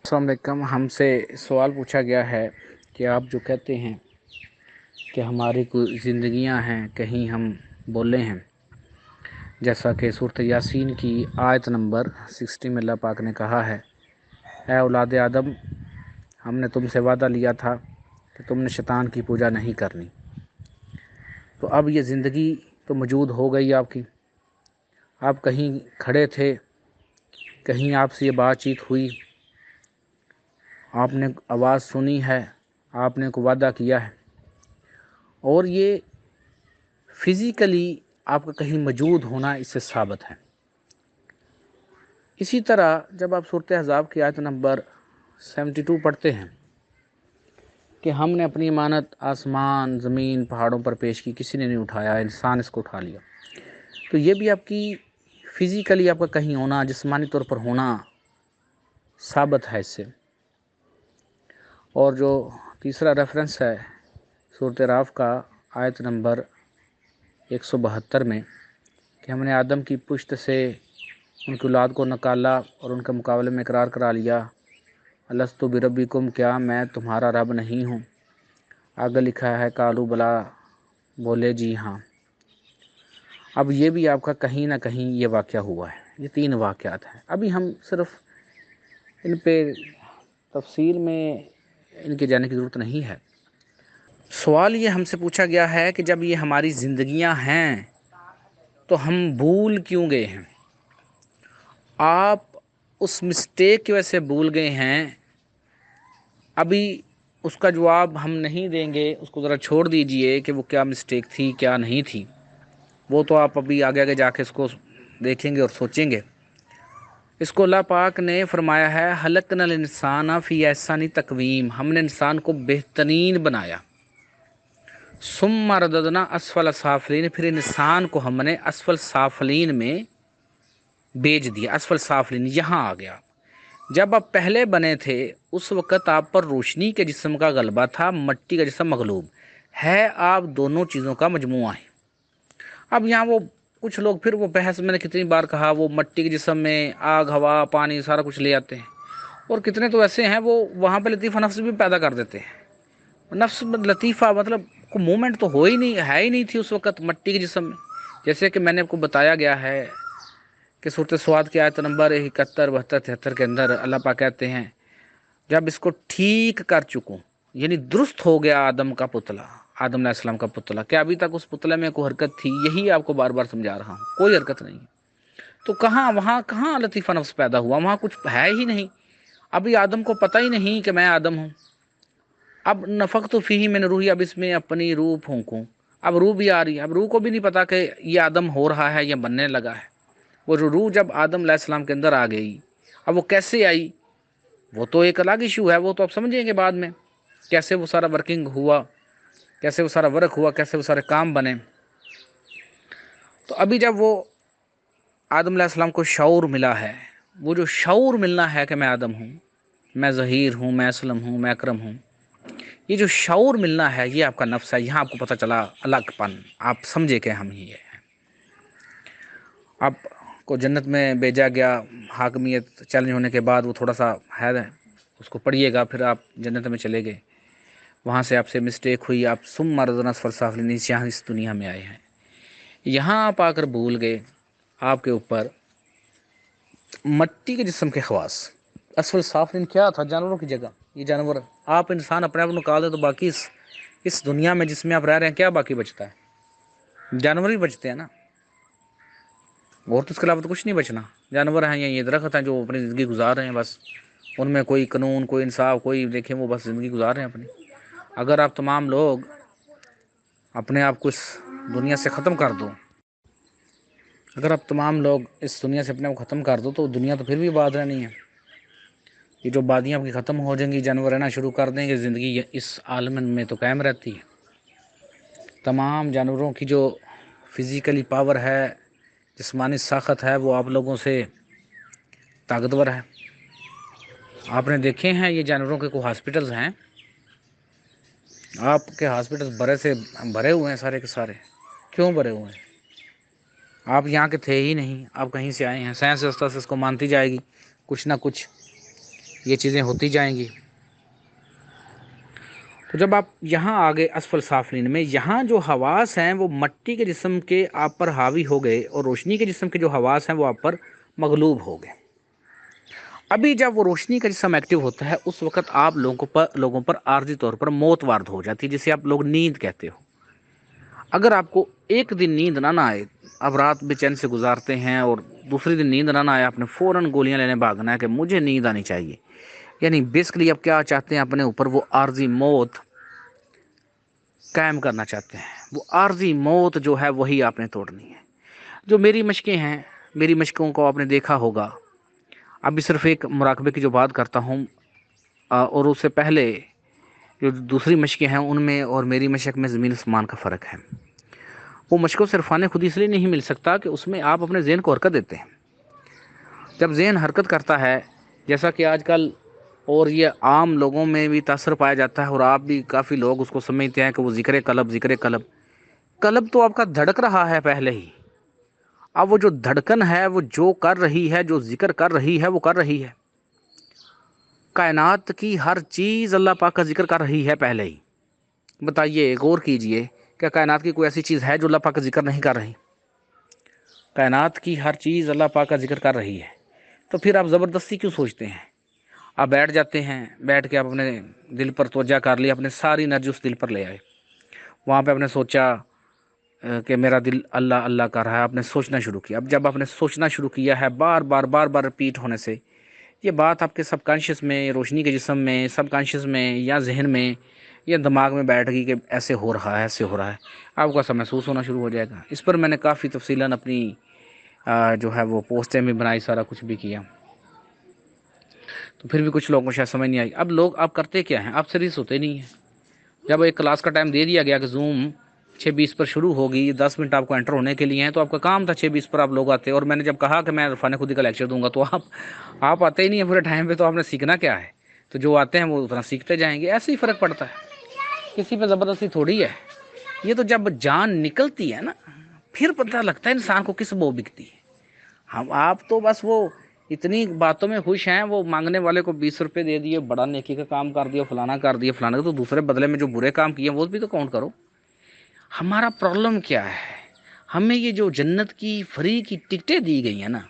السلام علیکم۔ ہم سے سوال پوچھا گیا ہے کہ آپ جو کہتے ہیں کہ ہماری کوئی زندگیاں ہیں، کہیں ہم بولے ہیں، جیسا کہ سورۃ یاسین کی آیت نمبر 60 میں اللہ پاک نے کہا ہے، اے اولاد آدم، ہم نے تم سے وعدہ لیا تھا کہ تم نے شیطان کی پوجا نہیں کرنی۔ تو اب یہ زندگی تو موجود ہو گئی آپ کی، آپ کہیں کھڑے تھے، کہیں آپ سے یہ بات چیت ہوئی، آپ نے آواز سنی ہے، آپ نے کوئی وعدہ کیا ہے، اور یہ فزیکلی آپ کا کہیں موجود ہونا اس سے ثابت ہے۔ اسی طرح جب آپ سورۃ احزاب کی آیت نمبر 72 پڑھتے ہیں کہ ہم نے اپنی امانت آسمان، زمین، پہاڑوں پر پیش کی، کسی نے نہیں اٹھایا، انسان اس کو اٹھا لیا، تو یہ بھی آپ کی فزیکلی آپ کا کہیں ہونا، جسمانی طور پر ہونا ثابت ہے اس سے۔ اور جو تیسرا ریفرنس ہے سورۃ اعراف کا آیت نمبر 172 میں کہ ہم نے آدم کی پشت سے ان کی اولاد کو نکالا اور ان کے مقابلے میں اقرار کرا لیا، الستُ بربکم، کیا میں تمہارا رب نہیں ہوں؟ آگے لکھا ہے قالوا بلا، بولے جی ہاں۔ اب یہ بھی آپ کا کہیں نہ کہیں یہ واقعہ ہوا ہے۔ یہ 3 واقعات ہیں۔ ابھی ہم صرف ان پہ تفصیل میں ان کے جانے کی ضرورت نہیں ہے۔ سوال یہ ہم سے پوچھا گیا ہے کہ جب یہ ہماری زندگیاں ہیں تو ہم بھول کیوں گئے ہیں؟ آپ اس مسٹیک کی وجہ سے بھول گئے ہیں۔ ابھی اس کا جواب ہم نہیں دیں گے، اس کو ذرا چھوڑ دیجئے کہ وہ کیا مسٹیک تھی، کیا نہیں تھی، وہ تو آپ ابھی آگے آگے جا کے اس کو دیکھیں گے اور سوچیں گے۔ اس کو اللہ پاک نے فرمایا ہے خلقنا الانسان فی احسن تقویم، ہم نے انسان کو بہترین بنایا، ثم رددنا اسفل سافلین، پھر انسان کو ہم نے اسفل سافلین میں بھیج دیا۔ اسفل سافلین یہاں آ گیا۔ جب آپ پہلے بنے تھے اس وقت آپ پر روشنی کے جسم کا غلبہ تھا، مٹی کا جسم مغلوب ہے، آپ دونوں چیزوں کا مجموعہ ہے۔ اب یہاں وہ کچھ لوگ پھر وہ بحث میں نے کتنی بار کہا، وہ مٹی کے جسم میں آگ، ہوا، پانی سارا کچھ لے آتے ہیں، اور کتنے تو ایسے ہیں وہ وہاں پہ لطیفہ نفس بھی پیدا کر دیتے ہیں۔ نفس لطیفہ مطلب کوئی مومنٹ تو ہو ہی نہیں، ہے ہی نہیں تھی اس وقت مٹی کے جسم میں، جیسے کہ میں نے آپ کو بتایا گیا ہے کہ سورۃ صاد کی آیت نمبر 71، 72، 73 کے اندر اللہ پاک کہتے ہیں جب اس کو ٹھیک کر چکوں، یعنی درست ہو گیا آدم کا پتلا، آدم علیہ السلام کا پتلا، کہ ابھی تک اس پتلے میں کوئی حرکت تھی، یہی آپ کو بار بار سمجھا رہا ہوں، کوئی حرکت نہیں، تو کہاں وہاں کہاں لطیفہ نفس پیدا ہوا، وہاں کچھ ہے ہی نہیں۔ ابھی آدم کو پتہ ہی نہیں کہ میں آدم ہوں۔ اب نفخت فیہ من روحی، اب اس میں اپنی روح پھونکوں، اب روح بھی آ رہی ہے، اب روح کو بھی نہیں پتا کہ یہ آدم ہو رہا ہے یا بننے لگا ہے۔ وہ جو روح جب آدم علیہ السلام کے اندر آ گئی، اب وہ کیسے آئی وہ تو ایک الگ ایشو ہے، وہ تو آپ سمجھیں گے بعد میں کیسے وہ سارا ورکنگ ہوا، کیسے وہ سارا ورک ہوا، کیسے وہ سارے کام بنے۔ تو ابھی جب وہ آدم علیہ السلام کو شعور ملا ہے، وہ جو شعور ملنا ہے کہ میں آدم ہوں، میں ظہیر ہوں، میں اسلم ہوں، میں اکرم ہوں، یہ جو شعور ملنا ہے یہ آپ کا نفس ہے۔ یہاں آپ کو پتہ چلا الگ پن، آپ سمجھے کہ ہم ہی ہیں۔ آپ کو جنت میں بھیجا گیا، حاکمیت چیلنج ہونے کے بعد وہ تھوڑا سا ہے، اس کو پڑھیے گا، پھر آپ جنت میں چلے گئے، وہاں سے آپ سے مسٹیک ہوئی، آپ ثم رددنا اسفل سافلین، یہاں اس دنیا میں آئے ہیں، یہاں آپ آ کر بھول گئے آپ کے اوپر مٹی کے جسم کے خواص۔ اسفل سافلین کیا تھا؟ جانوروں کی جگہ، یہ جانور، آپ انسان اپنے آپ کو نکال دیں تو باقی اس دنیا میں جس میں آپ رہ رہے ہیں کیا باقی بچتا ہے؟ جانور ہی بچتے ہیں نا، اور تو اس کے علاوہ تو کچھ نہیں بچنا۔ جانور ہیں یا یہ درخت ہیں جو اپنی زندگی گزار رہے ہیں، بس ان میں کوئی قانون، کوئی انصاف، کوئی دیکھیں، وہ بس زندگی گزار رہے ہیں اپنی۔ اگر آپ تمام لوگ اپنے آپ کو اس دنیا سے ختم کر دو، اگر آپ تمام لوگ اس دنیا سے اپنے آپ کو ختم کر دو تو دنیا تو پھر بھی آباد رہنی ہے۔ یہ جو آبادیاں آپ کی ختم ہو جائیں گی، جانور رہنا شروع کر دیں گے، زندگی اس عالم میں تو قائم رہتی ہے۔ تمام جانوروں کی جو فزیکلی پاور ہے، جسمانی ساخت ہے، وہ آپ لوگوں سے طاقتور ہے۔ آپ نے دیکھے ہیں یہ جانوروں کے کوئی ہاسپٹلز ہیں؟ آپ کے ہاسپٹل بھرے ہوئے ہیں سارے کے سارے، کیوں بھرے ہوئے ہیں؟ آپ یہاں کے تھے ہی نہیں، آپ کہیں سے آئے ہیں، سائنس ویوستھا سے اس کو مانتی جائے گی کچھ نہ کچھ یہ چیزیں ہوتی جائیں گی۔ تو جب آپ یہاں آگے اسفل سافلین میں، یہاں جو حواس ہیں وہ مٹی کے جسم کے آپ پر حاوی ہو گئے، اور روشنی کے جسم کے جو حواس ہیں وہ آپ پر مغلوب ہو گئے۔ ابھی جب وہ روشنی کا جسم ایکٹیو ہوتا ہے، اس وقت آپ لوگوں پر عارضی طور پر موت وارد ہو جاتی ہے، جسے آپ لوگ نیند کہتے ہو۔ اگر آپ کو ایک دن نیند نہ آئے، اب رات بے چین سے گزارتے ہیں، اور دوسری دن نیند نہ آئے، آپ نے فوراً گولیاں لینے بھاگنا ہے کہ مجھے نیند آنی چاہیے، یعنی بیسکلی آپ کیا چاہتے ہیں، اپنے اوپر وہ عارضی موت قائم کرنا چاہتے ہیں۔ وہ عارضی موت جو ہے وہی آپ نے توڑنی ہے۔ جو میری مشقیں ہیں، میری مشقوں کو آپ نے دیکھا ہوگا، ابھی صرف ایک مراقبے کی جو بات کرتا ہوں، اور اس سے پہلے جو دوسری مشقیں ہیں ان میں اور میری مشق میں زمین آسمان کا فرق ہے۔ وہ مشقوں سے عرفان خود اس لیے نہیں مل سکتا کہ اس میں آپ اپنے ذہن کو حرکت دیتے ہیں۔ جب ذہن حرکت کرتا ہے، جیسا کہ آج کل اور یہ عام لوگوں میں بھی تاثر پایا جاتا ہے، اور آپ بھی کافی لوگ اس کو سمجھتے ہیں کہ وہ ذکر قلب قلب تو آپ کا دھڑک رہا ہے پہلے ہی۔ اب وہ جو دھڑکن ہے، وہ جو کر رہی ہے، جو ذکر کر رہی ہے، وہ کر رہی ہے۔ کائنات کی ہر چیز اللہ پاک کا ذکر کر رہی ہے پہلے ہی۔ بتائیے، غور کیجئے، کیا کائنات کی کوئی ایسی چیز ہے جو اللہ پاک کا ذکر نہیں کر رہی؟ کائنات کی ہر چیز اللہ پاک کا ذکر کر رہی ہے، تو پھر آپ زبردستی کیوں سوچتے ہیں؟ آپ بیٹھ جاتے ہیں، بیٹھ کے آپ اپنے دل پر توجہ کر لی، اپنے ساری انرجی اس دل پر لے آئے، وہاں پہ آپ نے سوچا کہ میرا دل اللہ اللہ کر رہا ہے، آپ نے سوچنا شروع کیا۔ اب جب آپ نے سوچنا شروع کیا ہے، بار بار رپیٹ ہونے سے، یہ بات آپ کے سب کانشیس میں، روشنی کے جسم میں، سب کانشیس میں، یا ذہن میں یا دماغ میں بیٹھ گئی کہ ایسے ہو رہا ہے، ایسے ہو رہا ہے، آپ کو ایسا محسوس ہونا شروع ہو جائے گا۔ اس پر میں نے کافی تفصیلاً اپنی جو ہے وہ پوسٹیں بھی بنائی، سارا کچھ بھی کیا، تو پھر بھی کچھ لوگوں کو شاید سمجھ نہیں آئی۔ اب لوگ آپ کرتے کیا ہیں؟ آپ سیریس ہوتے نہیں ہیں۔ جب ایک کلاس کا ٹائم دے دیا گیا کہ زوم 6:20 پر شروع ہوگی، 10 منٹ آپ کو انٹر ہونے کے لیے ہیں، تو آپ کا کام تھا 6:20 پر آپ لوگ آتے، اور میں نے جب کہا کہ میں عرفان خودی کا لیکچر دوں گا، تو آپ آتے ہی نہیں ہیں پورے ٹائم پہ، تو آپ نے سیکھنا کیا ہے؟ تو جو آتے ہیں وہ اتنا سیکھتے جائیں گے، ایسے ہی فرق پڑتا ہے، کسی پہ زبردستی تھوڑی ہے۔ یہ تو جب جان نکلتی ہے نا، پھر پتہ لگتا ہے انسان کو کس بو بکتی ہے۔ آپ تو بس وہ اتنی باتوں میں خوش ہیں، وہ مانگنے والے کو 20 روپے دے دیے، بڑا نیکی کا کام کر دیا، فلانا کر دیا، فلانا، تو دوسرے بدلے میں جو برے کام کیے وہ بھی تو کاؤنٹ کرو۔ ہمارا پرابلم کیا ہے؟ ہمیں یہ جو جنت کی فری کی ٹکٹیں دی گئی ہیں نا،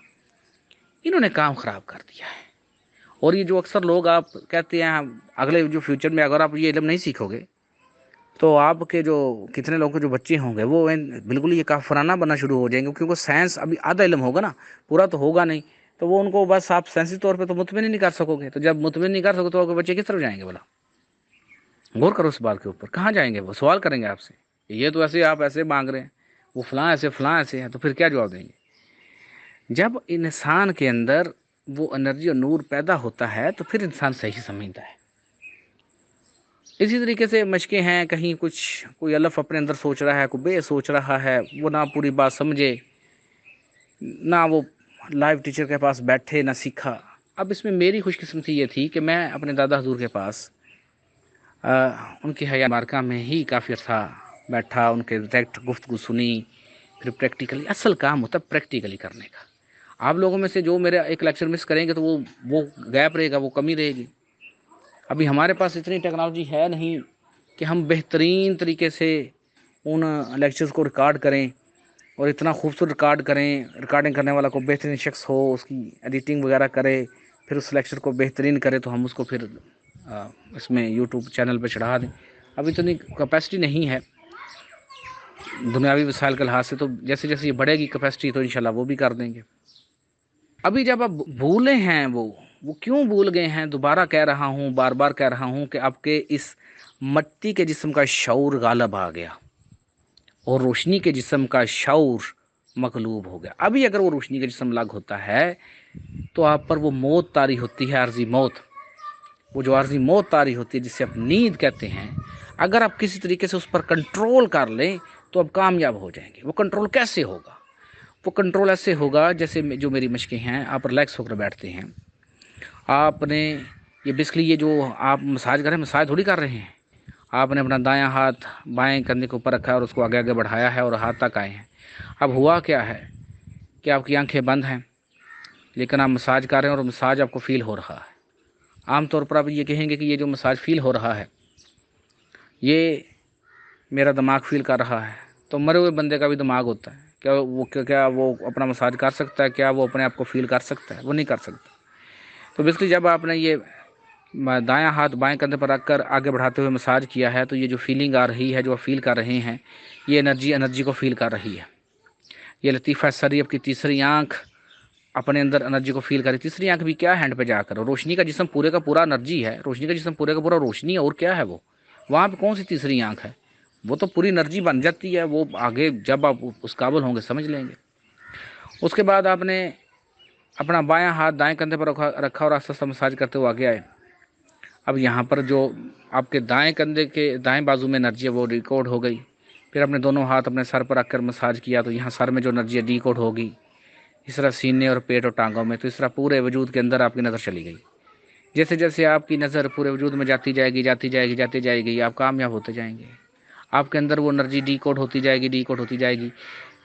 انہوں نے کام خراب کر دیا ہے۔ اور یہ جو اکثر لوگ آپ کہتے ہیں اگلے جو فیوچر میں اگر آپ یہ علم نہیں سیکھو گے، تو آپ کے جو کتنے لوگوں کے جو بچے ہوں گے وہ بالکل یہ کافرانہ بننا شروع ہو جائیں گے، کیونکہ سائنس ابھی آدھا علم ہوگا نا، پورا تو ہوگا نہیں، تو وہ ان کو بس آپ سائنسی طور پہ تو مطمئن نہیں کر سکو گے۔ تو جب مطمئن نہیں کر سکو تو آپ کے بچے کس طرف جائیں گے بھلا؟ غور کرو اس بات کے اوپر، کہاں جائیں گے؟ وہ سوال کریں گے آپ سے، یہ تو ایسے آپ ایسے مانگ رہے ہیں، وہ فلاں ایسے ہیں، تو پھر کیا جواب دیں گے؟ جب انسان کے اندر وہ انرجی اور نور پیدا ہوتا ہے تو پھر انسان صحیح سمجھتا ہے۔ اسی طریقے سے مشقیں ہیں، کہیں کوئی الف اپنے اندر سوچ رہا ہے، کوئی بے سوچ رہا ہے، وہ نہ پوری بات سمجھے، نہ وہ لائیو ٹیچر کے پاس بیٹھے، نہ سیکھا۔ اب اس میں میری خوش قسمتی یہ تھی کہ میں اپنے دادا حضور کے پاس ان کی حیا مبارکہ میں ہی کافی عرصہ بیٹھا، ان کے ڈائریکٹ گفتگو سنی، پھر پریکٹیکلی، اصل کام ہوتا ہے پریکٹیکلی کرنے کا۔ آپ لوگوں میں سے جو میرا ایک لیکچر مس کریں گے تو وہ گیپ رہے گا، وہ کمی رہے گی۔ ابھی ہمارے پاس اتنی ٹیکنالوجی ہے نہیں کہ ہم بہترین طریقے سے ان لیکچرز کو ریکارڈ کریں، اور اتنا خوبصورت ریکارڈ کریں، ریکارڈنگ کرنے والا کو بہترین شخص ہو، اس کی ایڈیٹنگ وغیرہ کرے، پھر اس لیکچر کو بہترین کرے، تو ہم اس کو پھر اس میں یوٹیوب چینل پہ چڑھا دیں۔ اب اتنی کیپیسٹی نہیں ہے دنیاوی وسائل کے لحاظ سے، تو جیسے جیسے یہ بڑھے گی کیپیسٹی تو انشاءاللہ وہ بھی کر دیں گے۔ ابھی جب آپ بھولے ہیں، وہ کیوں بھول گئے ہیں؟ دوبارہ کہہ رہا ہوں، بار بار کہہ رہا ہوں کہ آپ کے اس مٹی کے جسم کا شعور غالب آ گیا، اور روشنی کے جسم کا شعور مغلوب ہو گیا۔ ابھی اگر وہ روشنی کا جسم لگ ہوتا ہے تو آپ پر وہ موت طاری ہوتی ہے، عارضی موت، وہ جو عارضی موت طاری ہوتی ہے جسے آپ نیند کہتے ہیں، اگر آپ کسی طریقے سے اس پر کنٹرول کر لیں تو آپ کامیاب ہو جائیں گے۔ وہ کنٹرول کیسے ہوگا؟ وہ کنٹرول ایسے ہوگا جیسے جو میری مشقیں ہیں، آپ ریلیکس ہو کر بیٹھتے ہیں، آپ نے یہ بیسکلی یہ جو آپ مساج کر رہے ہیں، مساج تھوڑی کر رہے ہیں، آپ نے اپنا دایاں ہاتھ بائیں کندھے کے اوپر رکھا ہے اور اس کو آگے آگے بڑھایا ہے اور ہاتھ تک آئے ہیں۔ اب ہوا کیا ہے کہ آپ کی آنکھیں بند ہیں، لیکن آپ مساج کر رہے ہیں اور مساج آپ کو فیل ہو رہا ہے۔ عام طور پر آپ یہ کہیں گے کہ یہ جو مساج فیل ہو رہا ہے یہ میرا دماغ فیل کر رہا ہے، تو مرے ہوئے بندے کا بھی دماغ ہوتا ہے، کیا وہ اپنا مساج کر سکتا ہے؟ کیا وہ اپنے آپ کو فیل کر سکتا ہے؟ وہ نہیں کر سکتا۔ تو بیسکلی جب آپ نے یہ دایاں ہاتھ بائیں کندھے پر رکھ کر آگے بڑھاتے ہوئے مساج کیا ہے تو یہ جو فیلنگ آ رہی ہے، جو آپ فیل کر رہے ہیں، یہ انرجی کو فیل کر رہی ہے۔ یہ لطیفہ سری آپ کی تیسری آنکھ اپنے اندر انرجی کو فیل کری۔ تیسری آنکھ بھی کیا ہینڈ پہ جا کر، روشنی کا جسم پورے کا پورا انرجی ہے، روشنی کا جسم پورے کا پورا روشنی ہے، اور کیا ہے وہ وہاں پہ کون سی تیسری آنکھ ہے؟ وہ تو پوری انرجی بن جاتی ہے، وہ آگے جب آپ اس قابل ہوں گے سمجھ لیں گے۔ اس کے بعد آپ نے اپنا بایاں ہاتھ دائیں کندھے پر رکھا اور آہستہ آہستہ مساج کرتے ہوئے آگے آئے۔ اب یہاں پر جو آپ کے دائیں کندھے کے دائیں بازو میں انرجی ہے وہ ریکارڈ ہو گئی۔ پھر اپنے دونوں ہاتھ اپنے سر پر رکھ کر مساج کیا تو یہاں سر میں جو انرجی ہے ڈیکوڈ ہوگی، اس طرح سینے اور پیٹ اور ٹانگوں میں، تو اس طرح پورے وجود کے اندر آپ کی نظر چلی گئی۔ جیسے جیسے آپ کی نظر پورے وجود میں جاتی جائے گی آپ کامیاب ہوتے جائیں گے۔ آپ کے اندر وہ انرجی ڈیکوڈ ہوتی جائے گی۔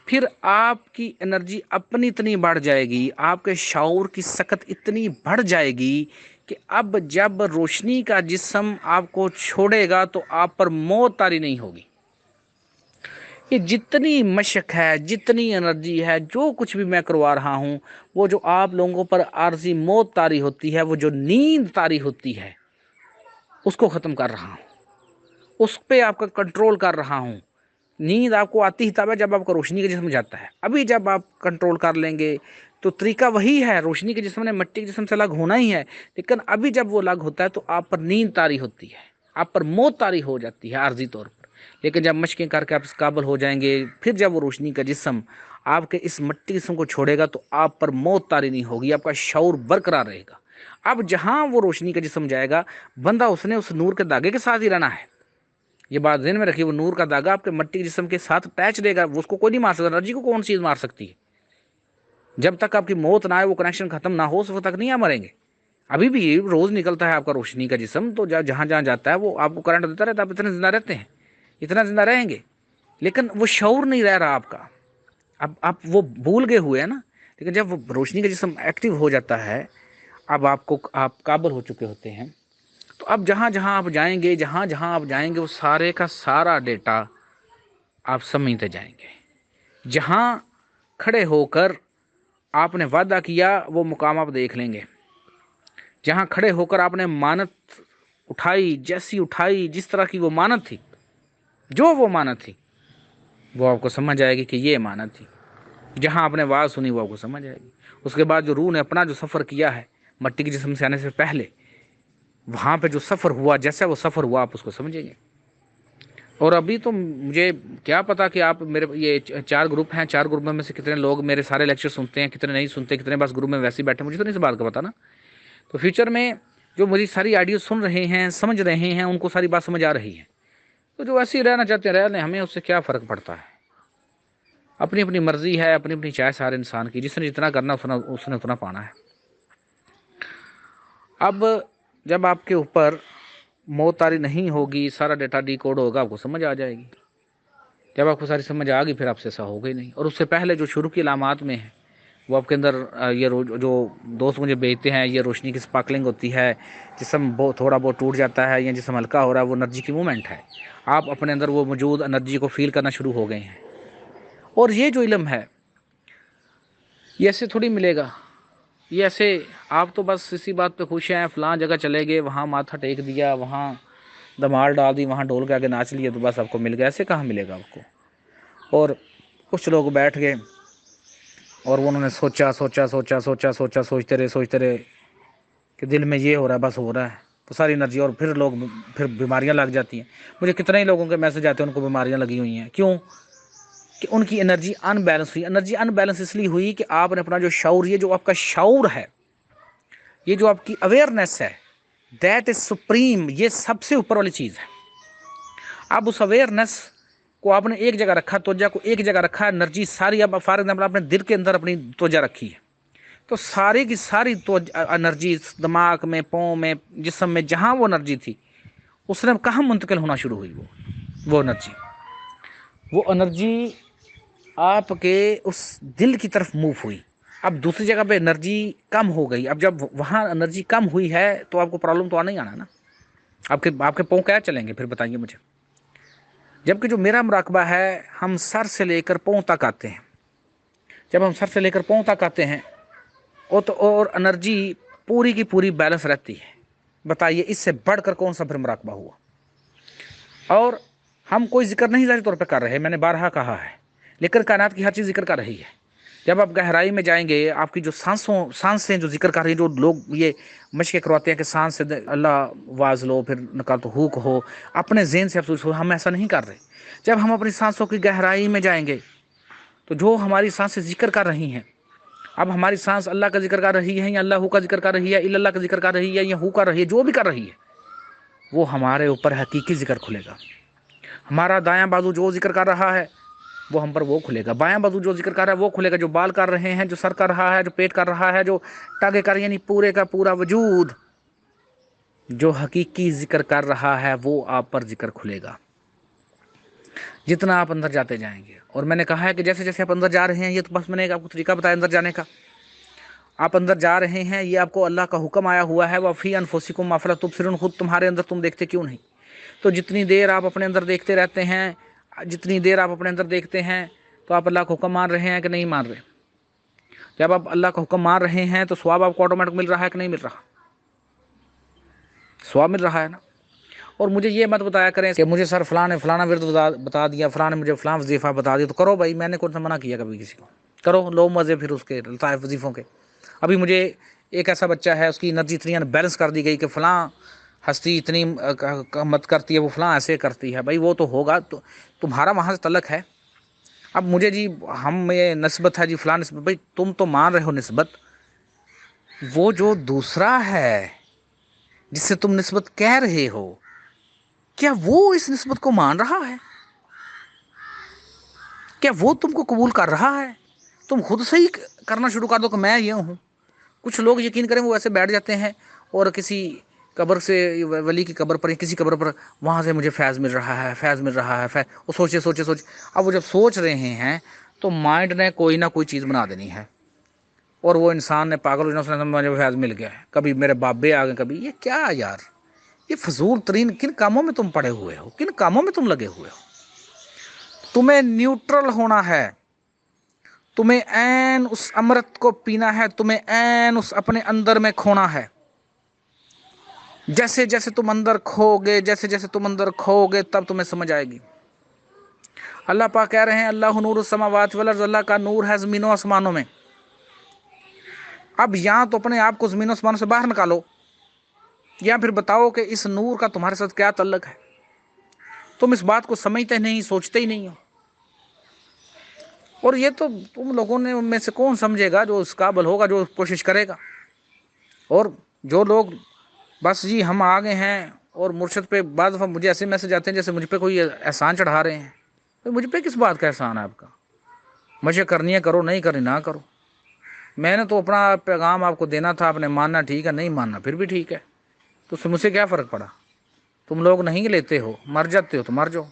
پھر آپ کی انرجی اپنی اتنی بڑھ جائے گی، آپ کے شعور کی سکت اتنی بڑھ جائے گی کہ اب جب روشنی کا جسم آپ کو چھوڑے گا تو آپ پر موت طاری نہیں ہوگی۔ یہ جتنی مشق ہے، جتنی انرجی ہے، جو کچھ بھی میں کروا رہا ہوں، وہ جو آپ لوگوں پر عارضی موت طاری ہوتی ہے، وہ جو نیند طاری ہوتی ہے، اس کو ختم کر رہا ہوں، اس پہ آپ کا کنٹرول کر رہا ہوں۔ نیند آپ کو آتی ہی تب ہے جب آپ کا روشنی کا جسم جاتا ہے۔ ابھی جب آپ کنٹرول کر لیں گے تو طریقہ وہی ہے، روشنی کے جسم نے مٹی کے جسم سے الگ ہونا ہی ہے، لیکن ابھی جب وہ الگ ہوتا ہے تو آپ پر نیند طاری ہوتی ہے، آپ پر موت طاری ہو جاتی ہے عارضی طور پر۔ لیکن جب مشقیں کر کے آپ اس قابل ہو جائیں گے، پھر جب وہ روشنی کا جسم آپ کے اس مٹی جسم کو چھوڑے گا تو آپ پر موت طاری نہیں ہوگی، آپ کا شعور برقرار رہے گا۔ اب جہاں وہ روشنی کا جسم جائے گا، بندہ اس نے اس نور کے داغے کے ساتھ ہی رہنا ہے۔ یہ بات ذہن میں رکھیے، وہ نور کا داغا آپ کے مٹی جسم کے ساتھ اٹیچ رہے گا، اس کو کوئی نہیں مار سکتا۔ انرجی کو کون چیز مار سکتی ہے؟ جب تک آپ کی موت نہ آئے، وہ کنیکشن ختم نہ ہو، اس وقت تک نہیں آپ مریں گے۔ ابھی بھی روز نکلتا ہے آپ کا روشنی کا جسم، تو جہاں جہاں جاتا ہے وہ آپ کو کرنٹ دیتا رہتا ہے، آپ اتنے زندہ رہتے ہیں، اتنا زندہ رہیں گے، لیکن وہ شعور نہیں رہ رہا آپ کا۔ اب آپ وہ بھول گئے ہوئے ہیں نا، لیکن جب وہ روشنی کا جسم ایکٹیو ہو جاتا ہے، اب آپ قابل ہو چکے ہوتے ہیں، تو اب جہاں جہاں آپ جائیں گے وہ سارے کا سارا ڈیٹا آپ سمجھتے جائیں گے۔ جہاں کھڑے ہو کر آپ نے وعدہ کیا وہ مقام آپ دیکھ لیں گے۔ جہاں کھڑے ہو کر آپ نے مانت اٹھائی، جس طرح کی وہ مانت تھی، جو وہ مانت تھی، وہ آپ کو سمجھ آئے گی کہ یہ مانت تھی۔ جہاں آپ نے آواز سنی وہ آپ کو سمجھ آئے گی۔ اس کے بعد جو روح نے اپنا جو سفر کیا ہے مٹی کے جسم سے آنے سے پہلے، وہاں پہ جو سفر ہوا، جیسا وہ سفر ہوا، آپ اس کو سمجھیں گے۔ اور ابھی تو مجھے کیا پتا کہ آپ میرے یہ 4 گروپ ہیں، 4 گروپ میں سے کتنے لوگ میرے سارے لیکچر سنتے ہیں، کتنے نہیں سنتے، کتنے بس گروپ میں ویسے ہی بیٹھے، مجھے تو نہیں اس بات کا پتا نا۔ تو فیوچر میں جو مجھے ساری آڈیو سن رہے ہیں، سمجھ رہے ہیں، ان کو ساری بات سمجھ آ رہی ہے، تو جو ایسے ہی رہنا چاہتے ہیں رہ لیں، ہمیں اس سے کیا فرق پڑتا ہے۔ اپنی اپنی مرضی ہے، اپنی اپنی چاہے ہر انسان کی، جس نے جتنا کرنا اس نے اتنا پانا ہے۔ اب جب آپ کے اوپر موت طاری نہیں ہوگی، سارا ڈیٹا ڈیکوڈ ہوگا، آپ کو سمجھ آ جائے گی۔ جب آپ کو ساری سمجھ آ گئی پھر آپ سے ایسا ہوگا ہی نہیں۔ اور اس سے پہلے جو شروع کی علامات میں ہے، وہ آپ کے اندر یہ جو دوست مجھے بھیجتے ہیں، یہ روشنی کی سپارکلنگ ہوتی ہے، جسم تھوڑا بہت ٹوٹ جاتا ہے یا جسم ہلکا ہو رہا ہے، وہ انرجی کی موومنٹ ہے۔ آپ اپنے اندر وہ موجود انرجی کو فیل کرنا شروع ہو گئے ہیں۔ اور یہ جو علم ہے یہ ایسے تھوڑی ملے گا، یہ ایسے آپ تو بس اسی بات پہ خوش ہیں، فلاں جگہ چلے گئے، وہاں ماتھا ٹیک دیا، وہاں دمال ڈال دی، وہاں ڈول کے آگے ناچ لیے، تو بس آپ کو مل گیا۔ ایسے کہاں ملے گا آپ کو؟ اور کچھ لوگ بیٹھ گئے اور انہوں نے سوچتے رہے کہ دل میں یہ ہو رہا ہے، بس ہو رہا ہے، تو ساری انرجی، اور پھر بیماریاں لگ جاتی ہیں۔ مجھے کتنے ہی لوگوں کے میسج آتے ہیں ان کو بیماریاں لگی ہوئی ہیں۔ کیوں؟ کہ ان کی انرجی ان بیلنس ہوئی۔ انرجی ان بیلنس اس لیے ہوئی کہ آپ نے اپنا جو شعور، یہ جو آپ کا شعور ہے، یہ جو آپ کی اویئرنیس ہے، دیٹ از سپریم، یہ سب سے اوپر والی چیز ہے۔ اب اس اویئرنیس کو آپ نے ایک جگہ رکھا، توجہ کو ایک جگہ رکھا، انرجی ساری، اب فار ایگزامپل آپ نے دل کے اندر اپنی توجہ رکھی ہے، تو ساری کی ساری انرجی دماغ میں، پاؤں میں، جسم میں، جہاں وہ انرجی تھی، اس نے کہاں منتقل ہونا شروع ہوئی؟ وہ انرجی آپ کے اس دل کی طرف موو ہوئی۔ اب دوسری جگہ پہ انرجی کم ہو گئی، اب جب وہاں انرجی کم ہوئی ہے تو آپ کو پرابلم تو آنا ہی آنا نا، آپ کے پاؤں کیا چلیں گے پھر بتائیے مجھے؟ جبکہ جو میرا مراقبہ ہے ہم سر سے لے کر پاؤں تک آتے ہیں، جب ہم سر سے لے کر پاؤں تک آتے ہیں اور انرجی پوری کی پوری بیلنس رہتی ہے، بتائیے اس سے بڑھ کر کون سا پھر مراقبہ ہوا؟ اور ہم کوئی ذکر نہیں ظاہری طور پہ کر رہے، میں نے بارہا کہا ہے، لیکن کائنات کی ہر چیز ذکر کر رہی ہے۔ جب آپ گہرائی میں جائیں گے، آپ کی جو سانسیں جو ذکر کر رہی ہیں، جو لوگ یہ مشقیں کرواتے ہیں کہ سانس سے اللہ واز لو پھر نکال تو ہوک ہو، اپنے ذہن سے افسوس ہو، ہم ایسا نہیں کر رہے۔ جب ہم اپنی سانسوں کی گہرائی میں جائیں گے تو جو ہماری سانسیں ذکر کر رہی ہیں، اب ہماری سانس اللہ کا ذکر کر رہی ہے یا اللہ کا ذکر کر رہی ہے، الا اللہ کا ذکر کر رہی ہے یا ہو کر رہی ہے، جو بھی کر رہی ہے وہ ہمارے اوپر حقیقی ذکر کھلے گا۔ ہمارا دایاں بازو جو ذکر کر رہا ہے وہ ہم پر وہ کھلے گا، بایاں بازو جو ذکر کر رہا ہے وہ کھلے گا، جو بال کر رہے ہیں، جو سر کر رہا ہے، جو پیٹ کر رہا ہے، جو ٹانگیں کر رہی ہیں، یعنی پورے کا پورا وجود جو حقیقی ذکر کر رہا ہے وہ آپ پر ذکر کھلے گا جتنا آپ اندر جاتے جائیں گے۔ اور میں نے کہا ہے کہ جیسے جیسے آپ اندر جا رہے ہیں، یہ تو بس میں نے آپ کو طریقہ بتایا اندر جانے کا، آپ اندر جا رہے ہیں، یہ آپ کو اللہ کا حکم آیا ہوا ہے، وَفِي أَنفُسِكُمْ أَفَلَا تُبْصِرُونَ، خود تمہارے اندر تم دیکھتے کیوں نہیں؟ تو جتنی دیر آپ اپنے اندر دیکھتے رہتے ہیں، جتنی دیر آپ اپنے اندر دیکھتے ہیں تو آپ اللہ کا حکم مان رہے ہیں کہ نہیں مان رہے؟ جب آپ اللہ کا حکم مان رہے ہیں تو ثواب آپ کو آٹومیٹک مل رہا ہے کہ نہیں مل رہا؟ ثواب مل رہا ہے نا۔ اور مجھے یہ مت بتایا کریں کہ مجھے سر فلاں نے فلانا ورد بتا دیا، فلاں نے مجھے فلاں وظیفہ بتا دیا، تو کرو بھائی، میں نے کون سا منع کیا کبھی کسی کو؟ کرو، لو مزے پھر اس کے لطائف وظیفوں کے۔ ابھی مجھے ایک ایسا بچہ ہے، اس کی انرجی اتنی بیلنس کر دی گئی کہ فلاں ہستی اتنی مت کرتی ہے، وہ فلاں ایسے کرتی ہے، بھائی وہ تو ہوگا، تو تمہارا وہاں سے تعلق ہے۔ اب مجھے جی ہم یہ نسبت ہے جی فلاں نسبت، بھائی تم تو مان رہے ہو نسبت، وہ جو دوسرا ہے جس سے تم نسبت کہہ رہے ہو، کیا وہ اس نسبت کو مان رہا ہے؟ کیا وہ تم کو قبول کر رہا ہے؟ تم خود سے ہی کرنا شروع کر دو کہ میں یہ ہوں۔ کچھ لوگ یقین کریں وہ ایسے بیٹھ جاتے ہیں اور کسی قبر سے، ولی کی قبر پر، کسی قبر پر، وہاں سے مجھے فیض مل رہا ہے، فیض مل رہا ہے، وہ سوچے۔ اب وہ جب سوچ رہے ہیں تو مائنڈ نے کوئی نہ کوئی چیز بنا دینی ہے، اور وہ انسان نے پاگل ہو جانا، مجھے فیض مل گیا ہے، کبھی میرے بابے آ گئے، کبھی یہ کیا یار، یہ فضول ترین کن کاموں میں تم پڑے ہوئے ہو، کن کاموں میں تم لگے ہوئے ہو؟ تمہیں نیوٹرل ہونا ہے، تمہیں عین اس امرت کو پینا ہے، تمہیں عین اس اپنے اندر میں کھونا ہے۔ جیسے جیسے تم اندر کھو گے، جیسے جیسے تم اندر کھو گے، تب تمہیں سمجھ آئے گی۔ اللہ پاک کہہ رہے ہیں اللہ نور السماوات والارض، اللہ کا نور ہے زمینوں آسمانوں میں۔ اب یہاں تو اپنے آپ کو زمین و آسمانوں سے باہر نکالو، یا پھر بتاؤ کہ اس نور کا تمہارے ساتھ کیا تعلق ہے؟ تم اس بات کو سمجھتے نہیں، سوچتے ہی نہیں ہو۔ اور یہ تو تم لوگوں نے ان میں سے کون سمجھے گا، جو اس قابل ہوگا، جو کوشش کرے گا۔ اور جو لوگ بس جی ہم آ گئے ہیں، اور مرشد پہ بعض دفعہ مجھے ایسے میسج آتے ہیں جیسے مجھ پہ کوئی احسان چڑھا رہے ہیں۔ مجھ پہ کس بات کا احسان ہے آپ کا؟ مجھے کرنی ہے کرو، نہیں کرنی نہ کرو۔ میں نے تو اپنا پیغام آپ کو دینا تھا، آپ نے ماننا ٹھیک ہے، نہیں ماننا پھر بھی ٹھیک ہے، تو اس سے مجھ سے کیا فرق پڑا؟ تم لوگ نہیں لیتے ہو، مر جاتے ہو تو مر جاؤ،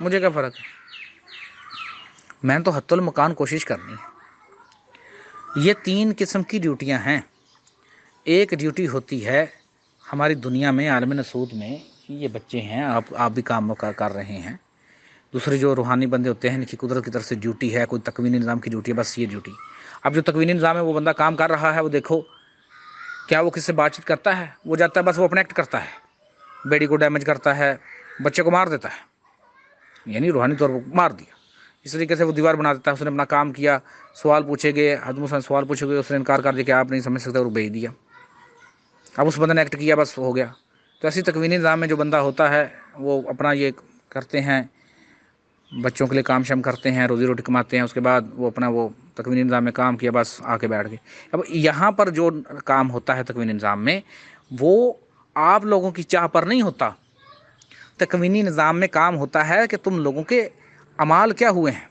مجھے کیا فرق ہے؟ میں نے تو حتی المکان کوشش کرنی ہے۔ یہ 3 قسم کی ڈیوٹیاں ہیں۔ ایک ڈیوٹی ہوتی ہے ہماری دنیا میں، عالم ناسوت میں، یہ بچے ہیں، آپ بھی کام کر رہے ہیں۔ دوسرے جو روحانی بندے ہوتے ہیں، ان کی قدرت کی طرف سے ڈیوٹی ہے، کوئی تکوینی نظام کی ڈیوٹی ہے، بس یہ ڈیوٹی۔ اب جو تکوینی نظام ہے وہ بندہ کام کر رہا ہے، وہ دیکھو کیا وہ کس سے بات چیت کرتا ہے؟ وہ جاتا ہے بس وہ اپنا ایکٹ کرتا ہے، بیڑی کو ڈیمیج کرتا ہے، بچے کو مار دیتا ہے، یعنی روحانی طور پر مار دیا۔ اس طریقے سے وہ دیوار بنا دیتا ہے، اس نے اپنا کام کیا، سوال پوچھے گئے، حضرت موسیٰ نے سوال پوچھے گئے، اس نے انکار کر دیا کہ آپ نہیں سمجھ سکتے، اور بھیج دیا۔ اب اس بندے نے ایکٹ کیا، بس ہو گیا۔ تو ایسی تکوینی نظام میں جو بندہ ہوتا ہے وہ اپنا یہ کرتے ہیں، بچوں کے لیے کام شام کرتے ہیں، روزی روٹی کماتے ہیں، اس کے بعد وہ اپنا وہ تکوینی نظام میں کام کیا، بس آ کے بیٹھ گئے۔ اب یہاں پر جو کام ہوتا ہے تکوینی نظام میں، وہ آپ لوگوں کی چاہ پر نہیں ہوتا۔ تکوینی نظام میں کام ہوتا ہے کہ تم لوگوں کے اعمال کیا ہوئے ہیں۔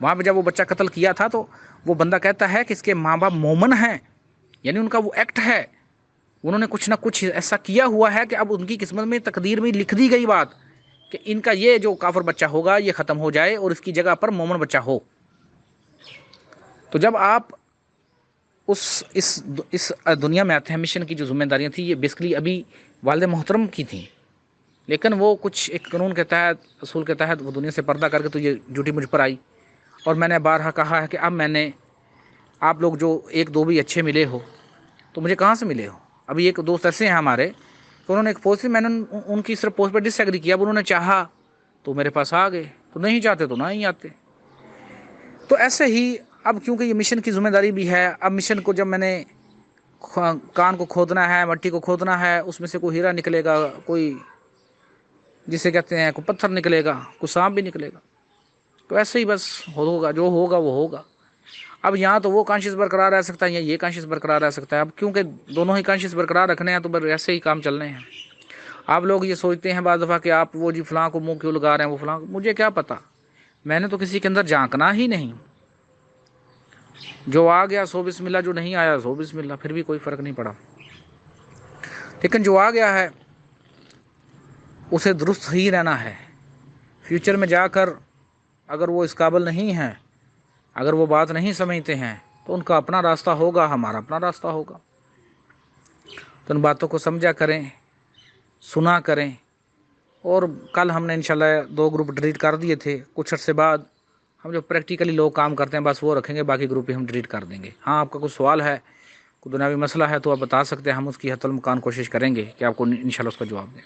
وہاں پہ جب وہ بچہ قتل کیا تھا تو وہ بندہ کہتا ہے کہ اس کے ماں باپ مومن ہیں، یعنی ان کا وہ ایکٹ ہے، انہوں نے کچھ نہ کچھ ایسا کیا ہوا ہے کہ اب ان کی قسمت میں، تقدیر میں لکھ دی گئی بات کہ ان کا یہ جو کافر بچہ ہوگا یہ ختم ہو جائے اور اس کی جگہ پر مومن بچہ ہو۔ تو جب آپ اس دنیا میں آتے ہیں، مشن کی جو ذمہ داریاں تھیں یہ بیسکلی ابھی والد محترم کی تھیں، لیکن وہ کچھ ایک قانون کے تحت، اصول کے تحت وہ دنیا سے پردہ کر کے تو یہ ڈیوٹی مجھ پر آئی۔ اور میں نے بارہا کہا ہے کہ اب میں نے، آپ لوگ جو ایک دو بھی اچھے ملے ہو تو مجھے کہاں سے ملے ہو؟ ابھی ایک دوست ایسے ہیں ہمارے کہ انہوں نے ایک پوسٹ، میں نے ان کی صرف پوسٹ پر ڈس ایگری کیا، اب انہوں نے چاہا تو میرے پاس آ گئے، تو نہیں چاہتے تو نہ ہی آتے۔ تو ایسے ہی اب کیونکہ یہ مشن کی ذمہ داری بھی ہے، اب مشن کو جب میں نے کان کو کھودنا ہے، مٹی کو کھودنا ہے، اس میں سے کوئی ہیرا نکلے گا، کوئی جسے کہتے ہیں کوئی پتھر نکلے گا، کوئی سانپ بھی نکلے گا، تو ایسے ہی بس ہوگا، جو ہوگا وہ ہوگا۔ اب یہاں تو وہ کانشیس برقرار رہ سکتا ہے یا یہ کانشیس برقرار رہ سکتا ہے، اب کیونکہ دونوں ہی کانشیس برقرار رکھنے ہیں تو بس ایسے ہی کام چلنے ہیں۔ آپ لوگ یہ سوچتے ہیں بعض دفعہ کہ آپ وہ جی فلاں کو منہ کیوں لگا رہے ہیں، وہ فلاں، مجھے کیا پتا، میں نے تو کسی کے اندر جھانکنا ہی نہیں، جو آ گیا سو بسم اللہ، جو نہیں آیا سو بسم اللہ، پھر بھی کوئی فرق نہیں پڑا۔ لیکن جو آ گیا ہے اسے درست ہی رہنا ہے، فیوچر میں جا کر اگر وہ اس قابل نہیں ہے، اگر وہ بات نہیں سمجھتے ہیں تو ان کا اپنا راستہ ہوگا، ہمارا اپنا راستہ ہوگا۔ تو ان باتوں کو سمجھا کریں، سنا کریں۔ اور کل ہم نے انشاءاللہ 2 گروپ ڈیلیٹ کر دیے تھے، کچھ عرصے بعد ہم جو پریکٹیکلی لوگ کام کرتے ہیں بس وہ رکھیں گے، باقی گروپ ہی ہم ڈیلیٹ کر دیں گے۔ ہاں آپ کا کوئی سوال ہے، کوئی دنیاوی مسئلہ ہے تو آپ بتا سکتے ہیں، ہم اس کی حتی الامکان کوشش کریں گے کہ آپ کو انشاءاللہ اس کا جواب دیں۔